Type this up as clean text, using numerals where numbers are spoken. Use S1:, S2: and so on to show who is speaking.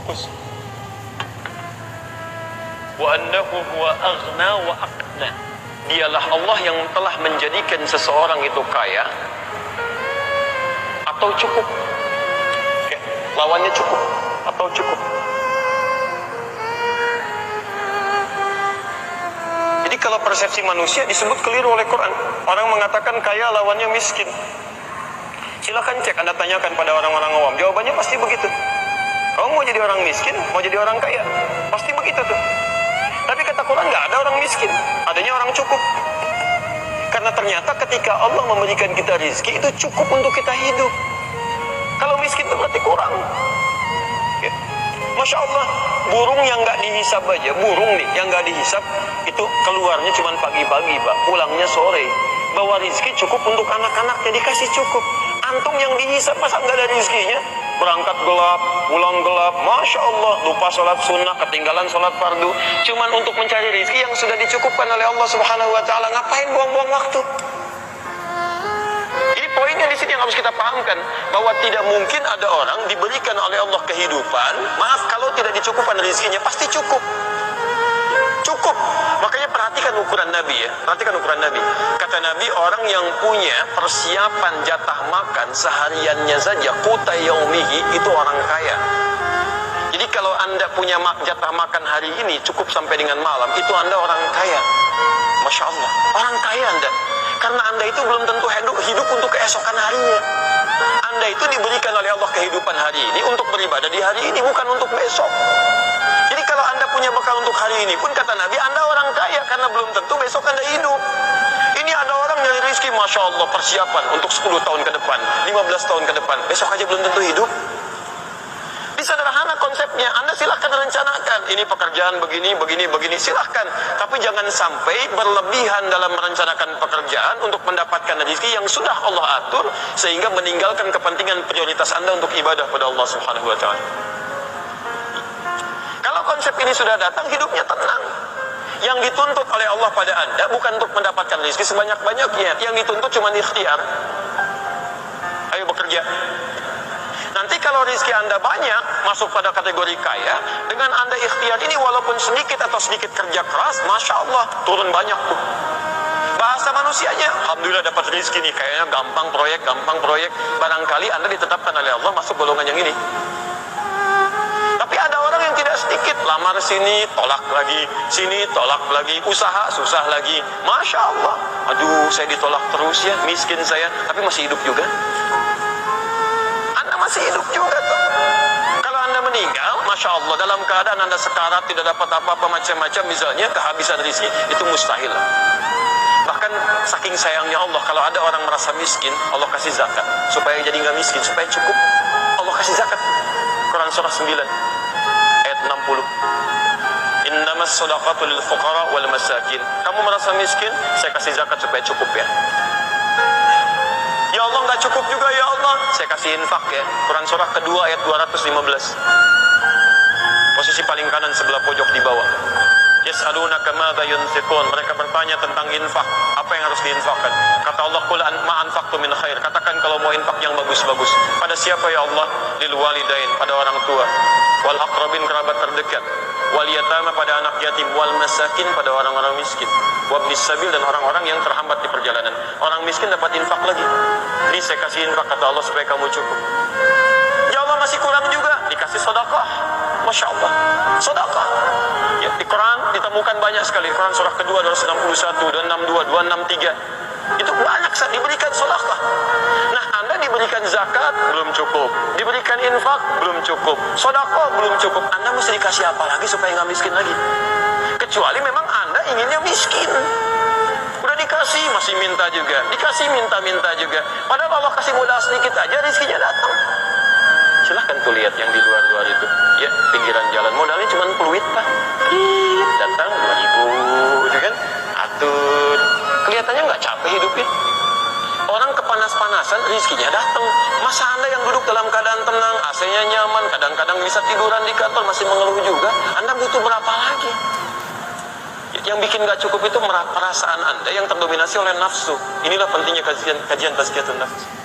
S1: Fokus. Wa annahu huwa aghna wa aqna. Dialah Allah yang telah menjadikan seseorang itu kaya atau cukup. Ya, lawannya cukup atau cukup. Jadi kalau persepsi manusia disebut keliru oleh Quran. Orang mengatakan kaya lawannya miskin. Silakan cek, Anda tanyakan pada orang-orang awam, jawabannya pasti begitu. Kamu mau jadi orang miskin, mau jadi orang kaya, pasti begitu tuh. Tapi kata Quran nggak ada orang miskin, adanya orang cukup. Karena ternyata ketika Allah memberikan kita rizki itu cukup untuk kita hidup. Kalau miskin itu berarti kurang. Ya. Masya Allah, burung yang nggak dihisap aja, burung nih yang nggak dihisap itu keluarnya cuma pagi-pagi, Pak, pulangnya sore. Bawa rizki cukup untuk anak-anaknya, dikasih cukup. Antum yang dihisap masa nggak ada rizkinya? Berangkat gelap, pulang gelap, Masya Allah, lupa sholat sunnah, ketinggalan sholat fardu, cuman untuk mencari rizki yang sudah dicukupkan oleh Allah Subhanahu Wa Taala. Ngapain buang-buang waktu? Ini poinnya di sini yang harus kita pahamkan, bahwa tidak mungkin ada orang diberikan oleh Allah kehidupan, maaf, kalau tidak dicukupkan rizkinya pasti cukup. Cukup. Makanya perhatikan ukuran Nabi ya. Perhatikan ukuran Nabi. Kata Nabi, orang yang punya persiapan jatah makan sehariannya saja, quta yaumihi, itu orang kaya. Jadi kalau Anda punya jatah makan hari ini cukup sampai dengan malam, itu Anda orang kaya. Masya Allah. Orang kaya Anda. Karena Anda itu belum tentu hidup untuk keesokan harinya. Anda itu diberikan oleh Allah kehidupan hari ini untuk beribadah di hari ini, bukan untuk besok. Jadi kalau Anda punya bekal untuk hari ini pun, kata Nabi, Anda orang kaya karena belum tentu besok Anda hidup. Ini ada orang nyari rezeki, Masya Allah, persiapan untuk 10 tahun ke depan, 15 tahun ke depan, besok aja belum tentu hidup. Ini sederhana konsepnya. Anda silahkan rencanakan, ini pekerjaan begini, silahkan. Tapi jangan sampai berlebihan dalam merencanakan pekerjaan untuk mendapatkan rezeki yang sudah Allah atur, sehingga meninggalkan kepentingan prioritas Anda untuk ibadah pada Allah Subhanahu Wa Taala. Kalau konsep ini sudah datang, hidupnya tenang. Yang dituntut oleh Allah pada Anda bukan untuk mendapatkan rezeki sebanyak-banyaknya. Yang dituntut cuma ikhtiar. Ayo bekerja. Nanti kalau rezeki Anda banyak, masuk pada kategori kaya, dengan Anda ikhtiar ini walaupun sedikit atau sedikit kerja keras, Masya Allah, turun banyak tuh. Bahasa manusianya, Alhamdulillah dapat rezeki nih, kayaknya gampang proyek. Barangkali Anda ditetapkan oleh Allah masuk golongan yang ini. Tapi ada orang yang tidak sedikit, lamar sini, tolak lagi, usaha, susah lagi. Masya Allah, aduh saya ditolak terus ya, miskin saya, tapi masih hidup juga. Anda masih hidup juga tuh. Kalau Anda meninggal, Masya Allah, dalam keadaan Anda sekarat, tidak dapat apa-apa macam-macam, misalnya kehabisan rezeki, itu mustahil. Bahkan saking sayangnya Allah, kalau ada orang merasa miskin, Allah kasih zakat, supaya jadi nggak miskin, supaya cukup. Allah kasih zakat. Quran surah 9 ayat 60. Innamas shadaqatu lil fuqara wal masakin. Kamu merasa miskin, saya kasih zakat supaya cukup ya. Ya Allah, nggak cukup juga ya Allah, saya kasih infak ya. Quran surah kedua ayat 215. Posisi paling kanan sebelah pojok di bawah. Yas'alunaka madza yunfiqun. Mereka bertanya tentang infak, apa yang harus diinfakkan. Kata Allah, qul ma anfaqtu min khair. Katakan kalau mau infak yang bagus-bagus. Pada siapa ya Allah? Lil walidain, pada orang tua. Wal aqrabin, kerabat terdekat. Wal yatama, pada anak yatim. Wal masakin, pada orang-orang miskin. Wabnis sabil, dan orang-orang yang terhambat di perjalanan. Orang miskin dapat infak lagi. Ini saya kasih infak, kata Allah, supaya kamu cukup. Ya Allah, masih kurang juga, dikasih sedekah. Masya Allah, sedekah. Ya, di Quran ditemukan banyak sekali. Quran surah kedua 261, 262, 263. Itu banyak diberikan sedekah. Nah, Anda diberikan zakat belum cukup, diberikan infak belum cukup, sedekah belum cukup. Anda mesti dikasih apa lagi supaya nggak miskin lagi? Kecuali memang Anda inginnya miskin. Udah dikasih masih minta juga, dikasih minta juga. Padahal Allah kasih modal sedikit aja, rezekinya datang. Silahkan tuh lihat yang di luar-luar itu, ya, pinggiran jalan, modalnya cuma peluit Pak, datang 2.000, gitu kan, atur, kelihatannya nggak capek hidupnya. Orang kepanas-panasan, rezekinya datang. Masa Anda yang duduk dalam keadaan tenang, AC-nya nyaman, kadang-kadang bisa tiduran di kantor masih mengeluh juga, Anda butuh berapa lagi? Yang bikin nggak cukup itu perasaan Anda yang terdominasi oleh nafsu. Inilah pentingnya kajian tazkiyatun nafs.